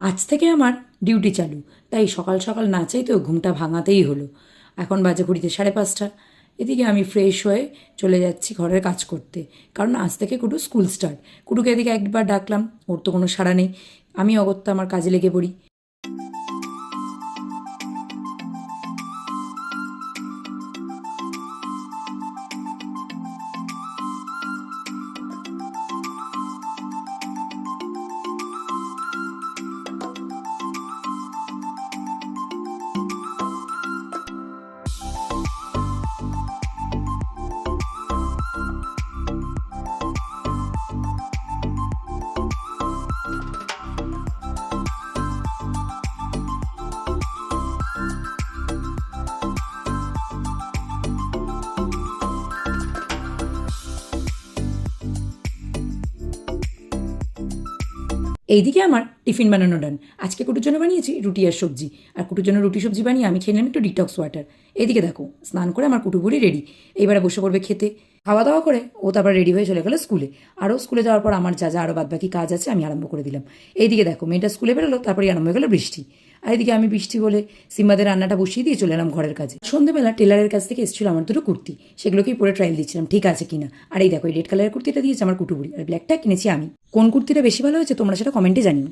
আজ থেকে আমার ডিউটি চালু, তাই সকাল সকাল না চাইতেও ঘুমটা ভাঙাতেই হলো। এখন বাজে ঘড়িতে 5:30। এদিকে আমি ফ্রেশ হয়ে চলে যাচ্ছি ঘরের কাজ করতে, কারণ আজ থেকে কুটু স্কুল স্টার্ট। কুটুকে এদিকে একবার ডাকলাম, ওর তো কোনো সাড়া নেই। আমি অগত্যা আমার কাজে লেগে পড়ি। এইদিকে আমার টিফিন বানানো ডান। আজকে কুটুর জন্য বানিয়েছি রুটি আর সবজি, আর কুটুর জন্য রুটি সবজি বানিয়ে আমি খেয়ে নিলাম একটু ডিটক্স ওয়াটার। এইদিকে দেখো, স্নান করে আমার কুটু বুড়ি রেডি। এইবারে বসে পড়বে খেতে। খাওয়া দাওয়া করে ও তারপর রেডি হয়ে চলে গেলো স্কুলে। আরও স্কুলে যাওয়ার পর আমার যা যা আরও বাদবাকি কাজ আছে আমি আরম্ভ করে দিলাম। এইদিকে দেখো, মেয়েটা স্কুলে বেরোলো, তারপরে আরম্ভ হয়ে গেলো বৃষ্টি। আর এদিকে আমি বৃষ্টি বলে সিম্বাদের রান্নাটা বসিয়ে দিয়ে চলে এলাম ঘরের কাজে। সন্ধ্যেবেলা টেলারের কাছ থেকে এসেছিল আমার দুটো কুর্তি, সেগুলোকেই পরে ট্রায়াল দিচ্ছিলাম ঠিক আছে কিনা। আর এই দেখো, এই রেড কালারের কুর্তিটা দিয়েছে আমার কুটুবুড়ি, আর ব্ল্যাকটা কিনেছি আমি। কোন কুর্তিটা বেশি ভালো হয়েছে তোমরা সেটা কমেন্টে জানিও।